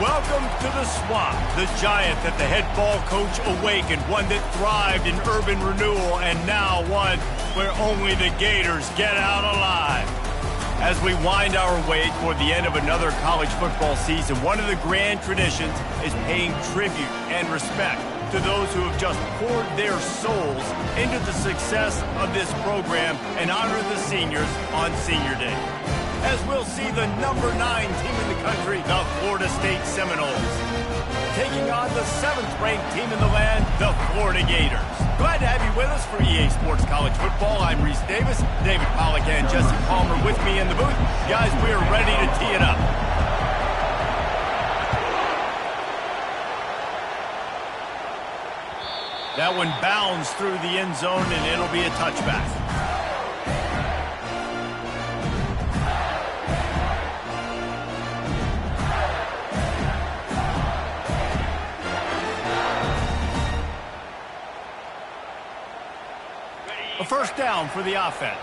Welcome to the Swamp, the giant that the head ball coach awakened, one that thrived in urban renewal, and now one where only the Gators get out alive. As we wind our way toward the end of another college football season, one of the grand traditions is paying tribute and respect to those who have just poured their souls into the success of this program and honor the seniors on Senior Day. As we'll see the number 9 team in the country, the Florida State Seminoles, taking on the 7th-ranked team in the land, the Florida Gators. Glad to have you with us for EA Sports College Football. I'm Reese Davis, David Pollack and Jesse Palmer with me in the booth. Guys, we are ready to tee it up. That one bounds through the end zone, and it'll be a touchback. A first down for the offense.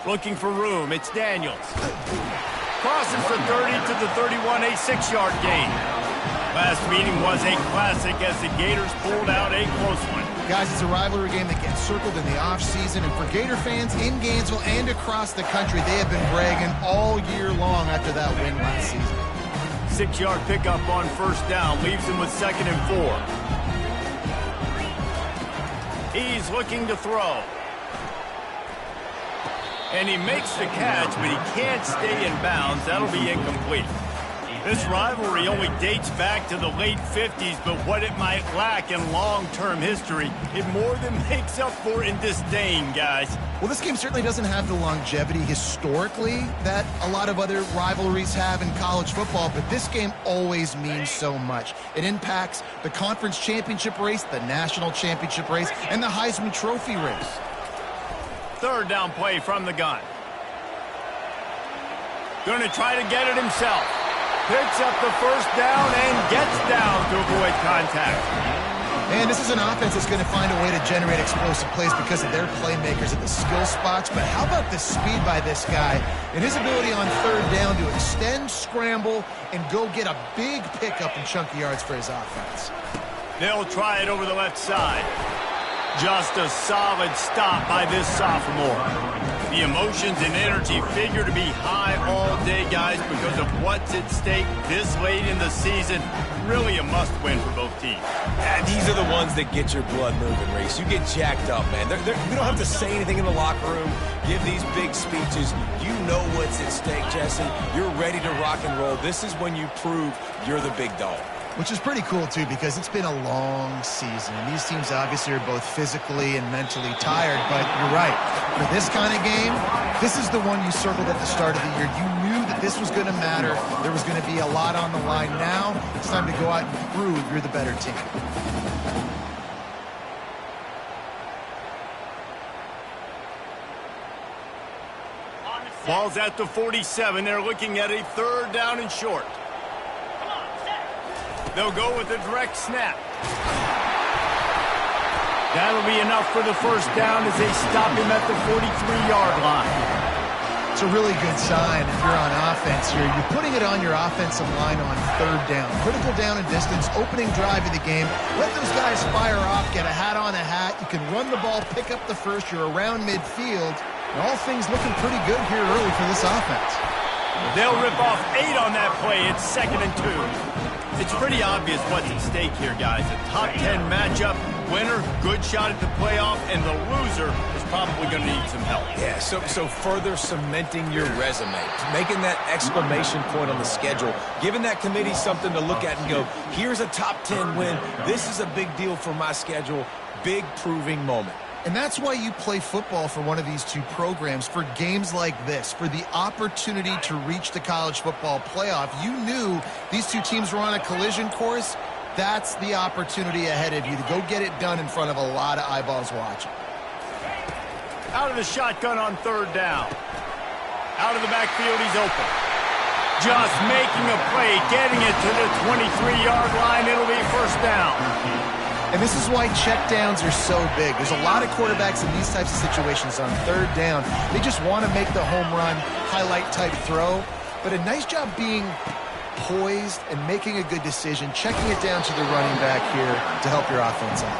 Looking for room, it's Daniels. Crosses the 30 to the 31, a 6-yard gain. Last meeting was a classic as the Gators pulled out a close one. Guys, it's a rivalry game that gets circled in the offseason, and for Gator fans in Gainesville and across the country, they have been bragging all year long after that win last season. 6-yard pickup on first down, leaves him with 2nd and 4. He's looking to throw. And he makes the catch, but he can't stay in bounds. That'll be incomplete. This rivalry only dates back to the late 50s, but what it might lack in long-term history, it more than makes up for in disdain, guys. Well, this game certainly doesn't have the longevity historically that a lot of other rivalries have in college football, but this game always means so much. It impacts the conference championship race, the national championship race, and the Heisman Trophy race. Third down play from the gun. Going to try to get it himself. Picks up the first down and gets down to avoid contact. And this is an offense that's going to find a way to generate explosive plays because of their playmakers at the skill spots. But how about the speed by this guy and his ability on third down to extend, scramble, and go get a big pickup and chunky yards for his offense? They'll try it over the left side. Just a solid stop by this sophomore. The emotions and energy figure to be high all day, guys, because of what's at stake this late in the season. Really a must-win for both teams. And these are the ones that get your blood moving, Reese. You get jacked up, man. We don't have to say anything in the locker room, give these big speeches. You know what's at stake, Jesse. You're ready to rock and roll. This is when you prove you're the big dog. Which is pretty cool, too, because it's been a long season. And these teams obviously are both physically and mentally tired. But you're right. For this kind of game, this is the one you circled at the start of the year. You knew that this was going to matter. There was going to be a lot on the line. Now it's time to go out and prove you're the better team. Ball's at the 47. They're looking at a third down and short. They'll go with a direct snap. That'll be enough for the first down as they stop him at the 43-yard line. It's a really good sign if you're on offense here. You're putting it on your offensive line on third down. Critical down and distance, opening drive of the game. Let those guys fire off, get a hat on a hat. You can run the ball, pick up the first. You're around midfield. And all things looking pretty good here early for this offense. They'll rip off 8 on that play. It's 2nd and 2. It's pretty obvious what's at stake here, guys. A top 10 matchup, winner, good shot at the playoff, and the loser is probably going to need some help. Yeah, so further cementing your resume, making that exclamation point on the schedule, giving that committee something to look at and go, here's a top 10 win. This is a big deal for my schedule. Big proving moment. And that's why you play football for one of these two programs, for games like this, for the opportunity to reach the college football playoff. You knew these two teams were on a collision course. That's the opportunity ahead of you to go get it done in front of a lot of eyeballs watching. Out of the shotgun on third down. Out of the backfield, he's open. Just making a play, getting it to the 23-yard line. It'll be first down. And this is why checkdowns are so big. There's a lot of quarterbacks in these types of situations on third down. They just want to make the home run, highlight-type throw. But a nice job being poised and making a good decision, checking it down to the running back here to help your offense out.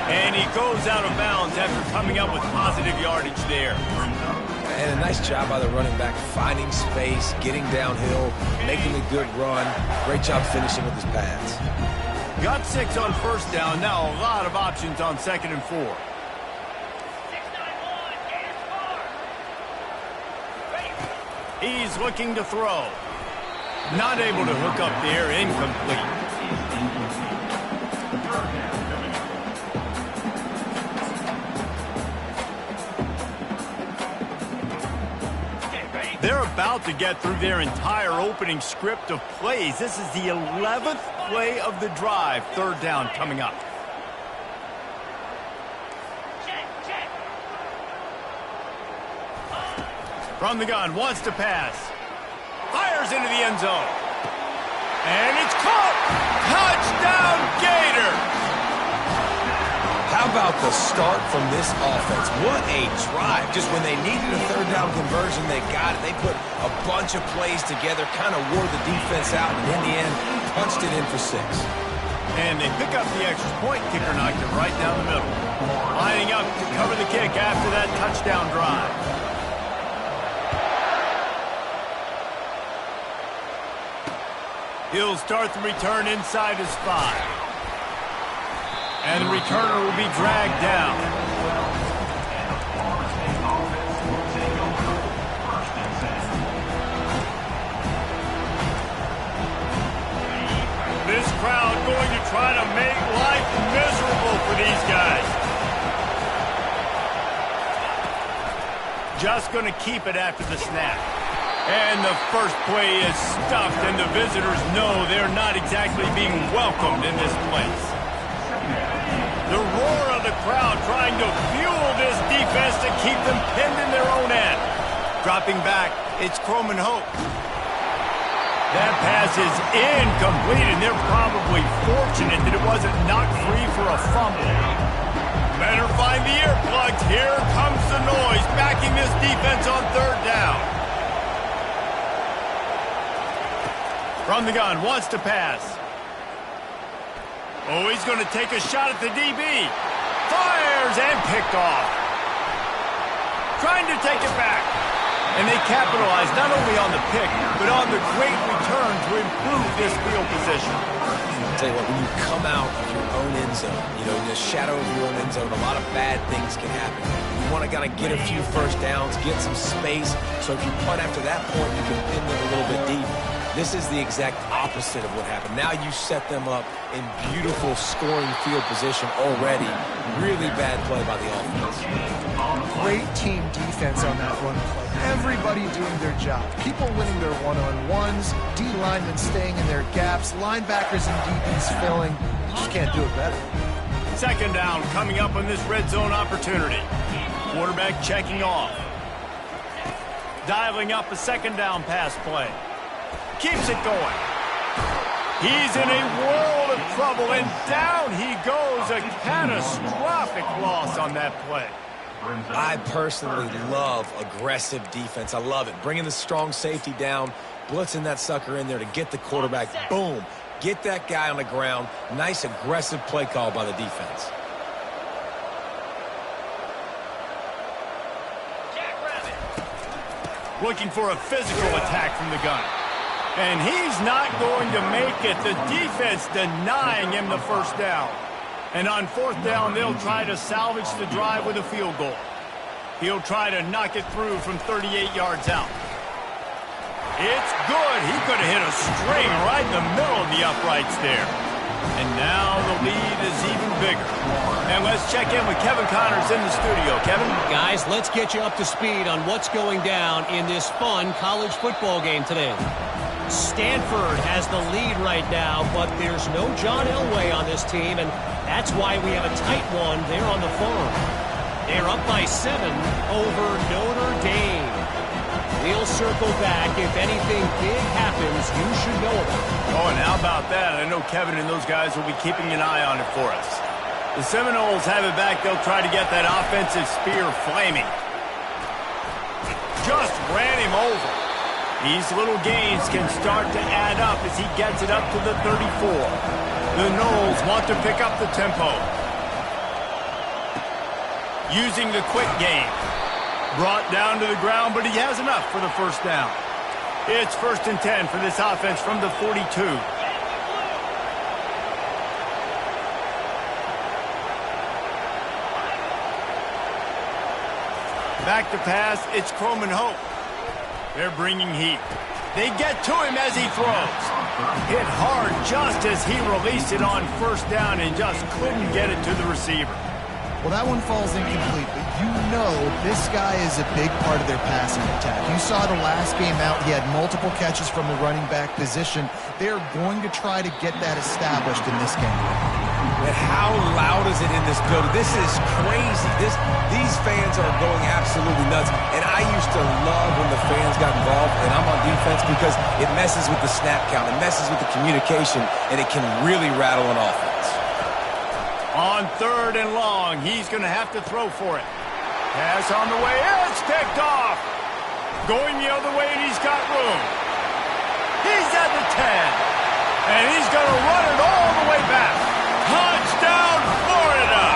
And he goes out of bounds after coming up with positive yardage there. And a nice job by the running back, finding space, getting downhill, making a good run. Great job finishing with his pads. Got 6 on first down. Now a lot of options on 2nd and 4. He's looking to throw. Not able to hook up there. Incomplete. They're about to get through their entire opening script of plays. This is the 11th play of the drive. Third down coming up. From the gun, wants to pass. Fires into the end zone. And it's caught. Touchdown, Gators. How about the start from this offense? What a drive. Just when they needed a third down conversion, they got it. They put a bunch of plays together, kind of wore the defense out, and in the end, punched it in for 6. And they pick up the extra point. Kicker knocked it right down the middle. Lining up to cover the kick after that touchdown drive. He'll start the return inside his 5. And the returner will be dragged down. This crowd going to try to make life miserable for these guys. Just going to keep it after the snap. And the first play is stuffed, and the visitors know they're not exactly being welcomed in this place. The roar of the crowd trying to fuel this defense to keep them pinned in their own end. Dropping back, it's Croman Hope. That pass is incomplete, and they're probably fortunate that it wasn't knocked free for a fumble. Better find the earplugs. Here comes the noise, backing this defense on third down. From the gun, wants to pass. Oh, he's going to take a shot at the DB. Fires and picked off. Trying to take it back. And they capitalize not only on the pick, but on the great return to improve this field position. I'll tell you what, when you come out of your own end zone, you know, in the shadow of your own end zone, a lot of bad things can happen. You want to kind of get a few first downs, get some space, so if you punt after that point, you can pin them a little bit deep. This is the exact opposite of what happened. Now you set them up in beautiful scoring field position already. Really bad play by the offense. Great team defense on that run play. Everybody doing their job. People winning their one-on-ones, D linemen staying in their gaps, linebackers and DBs filling. You just can't do it better. Second down coming up on this red zone opportunity. Quarterback checking off. Dialing up a second down pass play. Keeps it going. He's in a world of trouble, and down he goes. A catastrophic loss on that play. I personally love aggressive defense. I love it. Bringing the strong safety down, blitzing that sucker in there to get the quarterback. Boom. Get that guy on the ground. Nice aggressive play call by the defense. Looking for a physical attack from the gun. And he's not going to make it. The defense denying him the first down. And on fourth down, they'll try to salvage the drive with a field goal. He'll try to knock it through from 38 yards out. It's good. He could have hit a string right in the middle of the uprights there. And now the lead is even bigger. And let's check in with Kevin Connors in the studio. Kevin? Guys, let's get you up to speed on what's going down in this fun college football game today. Stanford has the lead right now, but there's no John Elway on this team, and that's why we have a tight one there on the farm. They're up by 7 over Notre Dame. We'll circle back. If anything big happens, you should know about it. Oh, and how about that? I know Kevin and those guys will be keeping an eye on it for us. The Seminoles have it back. They'll try to get that offensive spear flaming. Just ran him over. These little gains can start to add up as he gets it up to the 34. The Noles want to pick up the tempo. Using the quick game. Brought down to the ground, but he has enough for the first down. It's 1st and 10 for this offense from the 42. Back to pass, it's Croman Hope. They're bringing heat. They get to him as he throws. Hit hard just as he released it on 1st down and just couldn't get it to the receiver. Well, that one falls incomplete, but you know this guy is a big part of their passing attack. You saw the last game out, he had multiple catches from the running back position. They're going to try to get that established in this game. And how loud is it in this building? This is crazy. These fans are going absolutely nuts. And I used to love when the fans got involved, and I'm on defense because it messes with the snap count, it messes with the communication, and it can really rattle an offense. On 3rd and long, he's going to have to throw for it. Pass on the way, it's picked off. Going the other way, and he's got room. He's at the 10, and he's going to run it all the way back. Touchdown, Florida!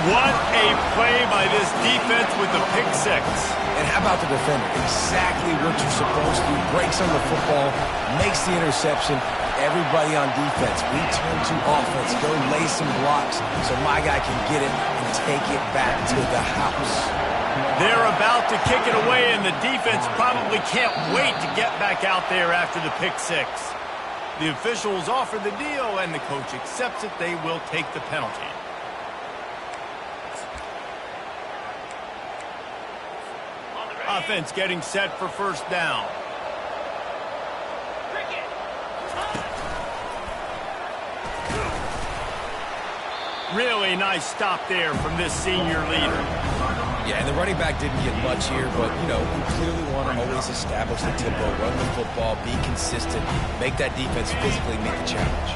What a play by this defense with the pick 6. And how about the defender? Exactly what you're supposed to do. Breaks on the football, makes the interception. Everybody on defense, return to offense. Go lay some blocks so my guy can get it and take it back to the house. They're about to kick it away, and the defense probably can't wait to get back out there after the pick 6. The officials offer the deal, and the coach accepts it. They will take the penalty. Offense getting set for 1st down. Really nice stop there from this senior leader. Yeah, and the running back didn't get much here, but, you know, we clearly want to always establish the tempo, run the football, be consistent, make that defense physically meet the challenge.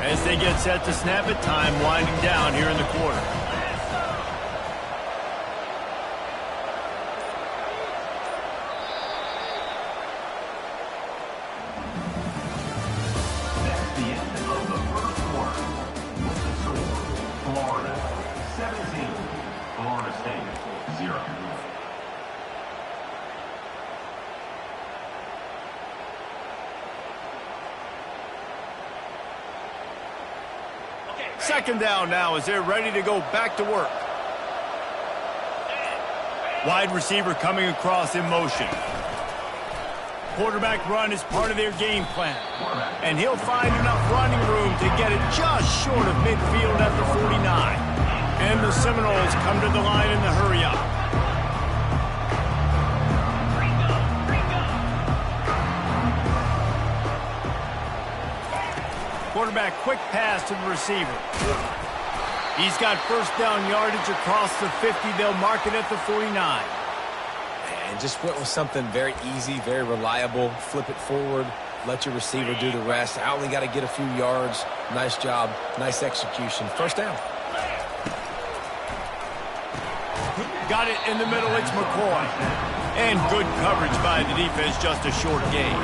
As they get set to snap it, time winding down here in the quarter. Second down now as they're ready to go back to work. Wide receiver coming across in motion. Quarterback run is part of their game plan. And he'll find enough running room to get it just short of midfield at the 49. And the Seminoles come to the line in the hurry-up. Quarterback quick pass to the receiver. He's got 1st down yardage across the 50. They'll mark it at the 49. And just went with something very easy, very reliable. Flip it forward, let your receiver do the rest. I only got to get a few yards. Nice job, nice execution. 1st down. Got it in the middle, it's McCoy. And good coverage by the defense, just a short gain.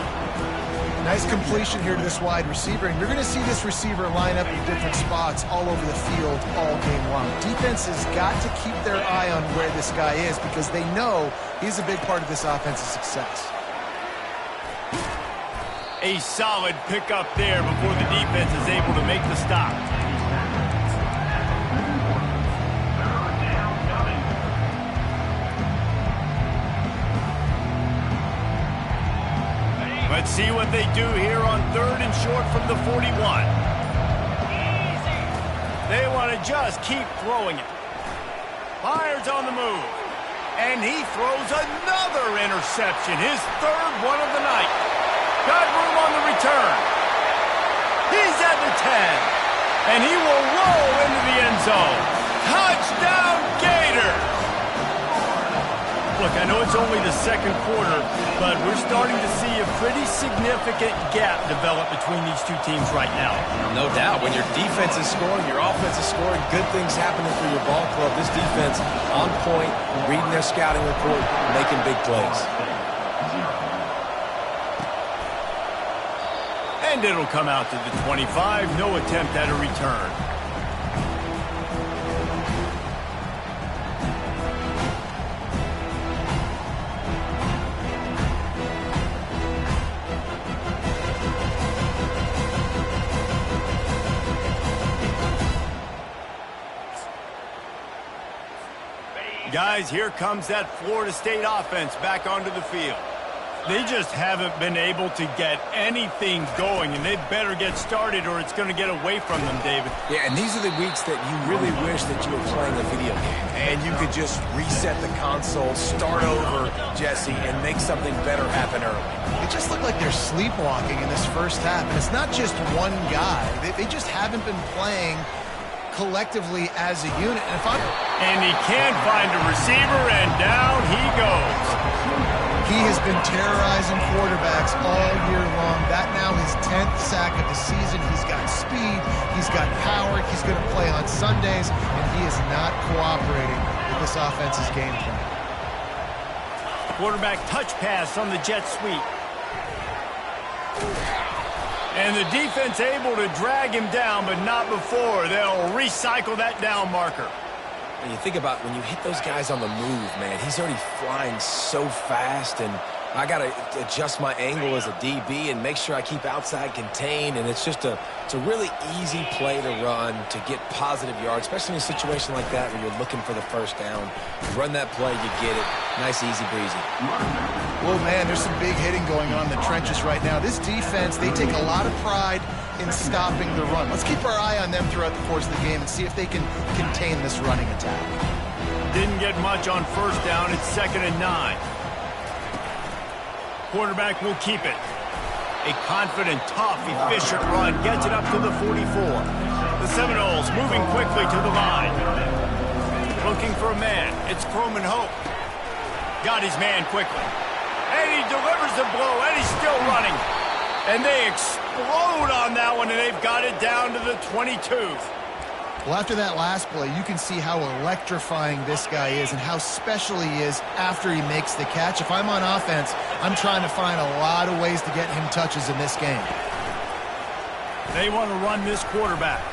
Nice completion here to this wide receiver, and you're going to see this receiver line up in different spots all over the field all game long. Defense has got to keep their eye on where this guy is because they know he's a big part of this offensive success. A solid pickup there before the defense is able to make the stop. Let's see what they do here on 3rd and short from the 41. They want to just keep throwing it. Fires on the move. And he throws another interception, his 3rd one of the night. Got room on the return. He's at the 10. And he will roll into the end zone. Touchdown, Gators! Look, I know it's only the second quarter, but we're starting to see a pretty significant gap develop between these two teams right now. No doubt. When your defense is scoring, your offense is scoring, good things happening for your ball club. This defense on point, reading their scouting report, making big plays. And it'll come out to the 25. No attempt at a return. Guys, here comes that Florida State offense back onto the field. They just haven't been able to get anything going, and they better get started or it's going to get away from them, David. Yeah, and these are the weeks that you really wish that you were playing a video game and you could just reset the console, start over, Jesse, and make something better happen early. It just looked like they're sleepwalking in this first half, and it's not just one guy. They just haven't been playing collectively as a unit. And he can't find a receiver, and down he goes. He has been terrorizing quarterbacks all year long. That now his 10th sack of the season. He's got speed. He's got power. He's going to play on Sundays, and he is not cooperating with this offense's game plan. Quarterback touch pass on the jet sweep. And the defense able to drag him down, but not before. They'll recycle that down marker. And you think about when you hit those guys on the move, man, he's already flying so fast, and I got to adjust my angle as a DB and make sure I keep outside contained, and it's just it's a really easy play to run to get positive yards, especially in a situation like that where you're looking for the first down. You run that play, you get it. Nice, easy breezy. Well, man, there's some big hitting going on in the trenches right now. This defense, they take a lot of pride in stopping the run. Let's keep our eye on them throughout the course of the game and see if they can contain this running attack. Didn't get much on first down. It's 2nd and 9. Quarterback will keep it. A confident, tough, efficient run gets it up to the 44. The Seminoles moving quickly to the line. Looking for a man. It's Croman Hope. Got his man quickly. And he delivers the blow, and he's still running. And they explode on that one, and they've got it down to the 22. Well, after that last play, you can see how electrifying this guy is and how special he is after he makes the catch. If I'm on offense, I'm trying to find a lot of ways to get him touches in this game. They want to run this quarterback.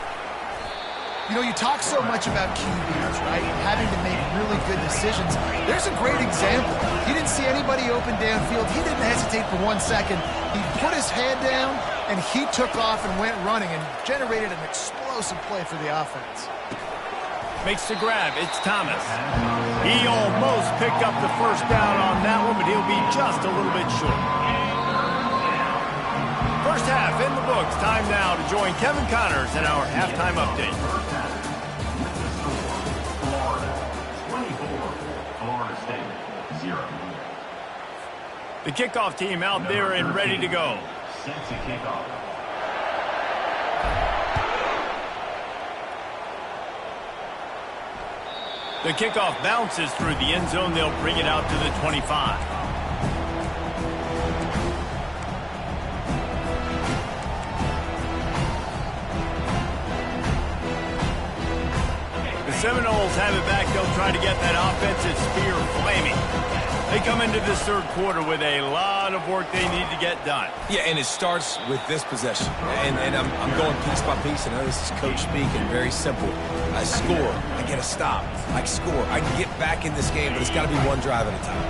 You know, you talk so much about QBs, right? Having to make really good decisions. There's a great example. He didn't see anybody open downfield. He didn't hesitate for 1 second. He put his head down, and he took off and went running and generated an explosive play for the offense. Makes the grab. It's Thomas. He almost picked up the first down on that one, but he'll be just a little bit short. First half in the books. Time now to join Kevin Connors in our halftime update. The kickoff team out there and ready to go. Set to kick off. The kickoff bounces through the end zone. They'll bring it out to the 25. The Seminoles have it back. They'll try to get that offensive spear flaming. They come into this third quarter with a lot of work they need to get done. Yeah, and it starts with this possession. And I'm going piece by piece. I know this is coach speak and very simple. I score. I get a stop. I score. I can get back in this game, but it's got to be one drive at a time.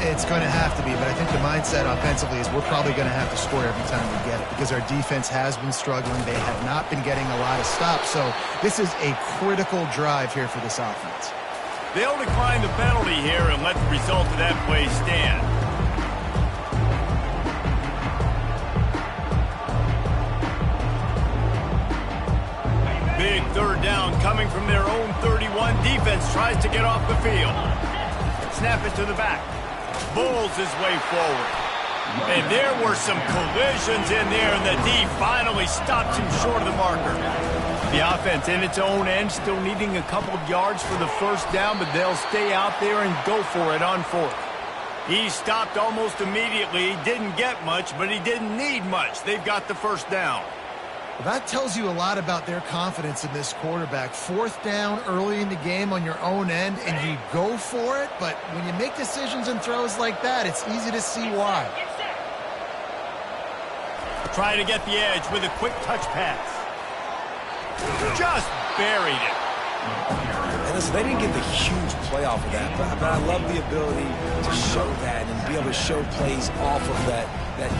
It's going to have to be, but I think the mindset offensively is we're probably going to have to score every time we get it because our defense has been struggling. They have not been getting a lot of stops. So this is a critical drive here for this offense. They'll decline the penalty here and let the result of that play stand. Big third down coming from their own 31. Defense tries to get off the field. Snap it to the back. Bulls his way forward. And there were some collisions in there, and the D finally stopped him short of the marker. The offense in its own end still needing a couple of yards for the first down, but they'll stay out there and go for it on fourth. He stopped almost immediately. He didn't get much, but he didn't need much. They've got the first down. Well, that tells you a lot about their confidence in this quarterback. Fourth down early in the game on your own end, and you go for it. But when you make decisions and throws like that, it's easy to see why. Trying to get the edge with a quick touch pass. Just buried it. And listen, they didn't get the huge play off of that, but I love the ability to show that and be able to show plays off of that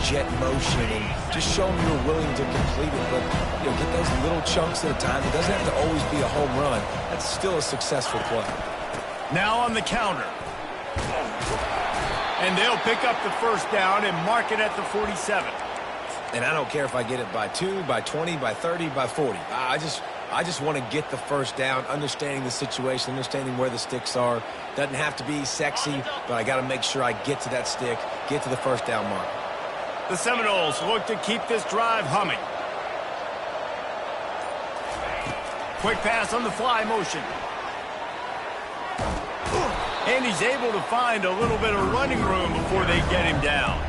jet motion and just show them you're willing to complete it. But, get those little chunks at a time. It doesn't have to always be a home run. That's still a successful play. Now on the counter. And they'll pick up the first down and mark it at the 47. And I don't care if I get it by 2, by 20, by 30, by 40. I just want to get the first down, understanding the situation, understanding where the sticks are. Doesn't have to be sexy, but I got to make sure I get to that stick, get to the first down mark. The Seminoles look to keep this drive humming. Quick pass on the fly motion. And he's able to find a little bit of running room before they get him down.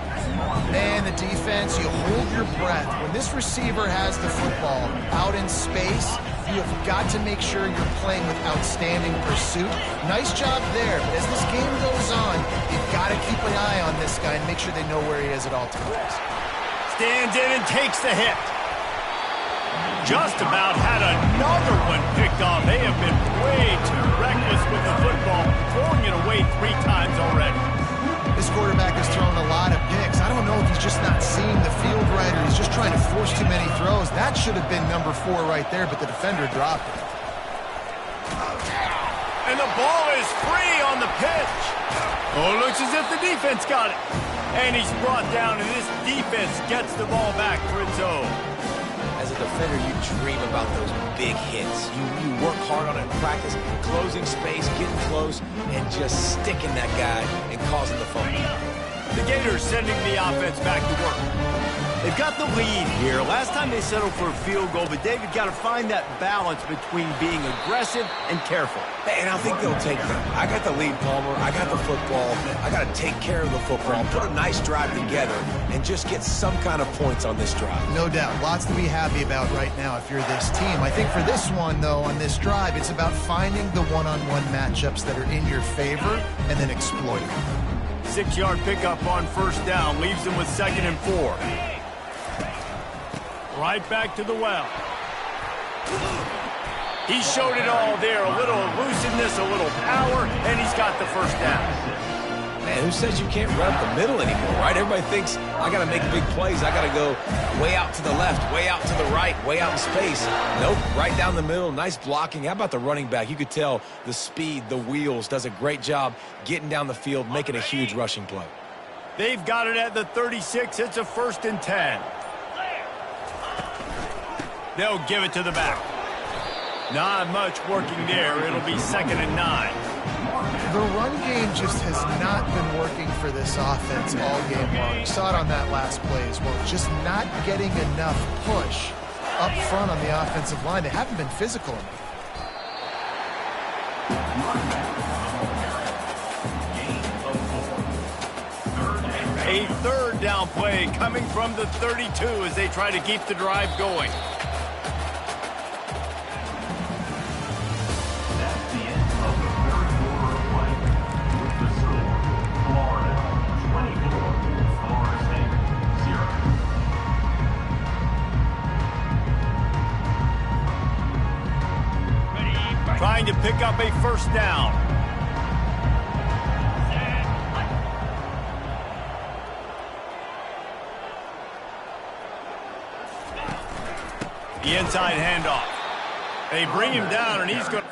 Man, the defense, you hold your breath. When this receiver has the football out in space, you have got to make sure you're playing with outstanding pursuit. Nice job there, but as this game goes on, you've got to keep an eye on this guy and make sure they know where he is at all times. Stands in and takes the hit. Just about had another one picked off. They have been way too reckless with the football, throwing it away 3 times already. This quarterback has thrown a lot of picks. I don't know if he's just not seeing the field right or he's just trying to force too many throws. That should have been number 4 right there, but the defender dropped it. And the ball is free on the pitch. Oh, it looks as if the defense got it. And he's brought down, and this defense gets the ball back for its own. As a defender, you dream about those big hits. You work hard on it in practice, closing space, getting close, and just sticking that guy and causing the fumble. The Gators sending the offense back to work. They've got the lead here. Last time they settled for a field goal, but David got to find that balance between being aggressive and careful. And I think they'll take that. I got the lead, Palmer. I got the football. I got to take care of the football, put a nice drive together, and just get some kind of points on this drive. No doubt. Lots to be happy about right now if you're this team. I think for this one, though, on this drive, it's about finding the one-on-one matchups that are in your favor and then exploiting them. 6-yard pickup on first down leaves them with 2nd and 4. Right back to the well. He showed it all there. A little elusiveness, a little power, and he's got the first down. Man, who says you can't run up the middle anymore, right? Everybody thinks, I got to make big plays. I got to go way out to the left, way out to the right, way out in space. Nope, right down the middle, nice blocking. How about the running back? You could tell the speed, the wheels, does a great job getting down the field, making a huge rushing play. They've got it at the 36. It's a 1st and 10. They'll give it to the back. Not much working there. It'll be 2nd and 9. The run game just has not been working for this offense all game long. You saw it on that last play as well. Just not getting enough push up front on the offensive line. They haven't been physical enough. A 3rd down play coming from the 32 as they try to keep the drive going. Trying to pick up a first down. The inside handoff. They bring him down, and he's going to...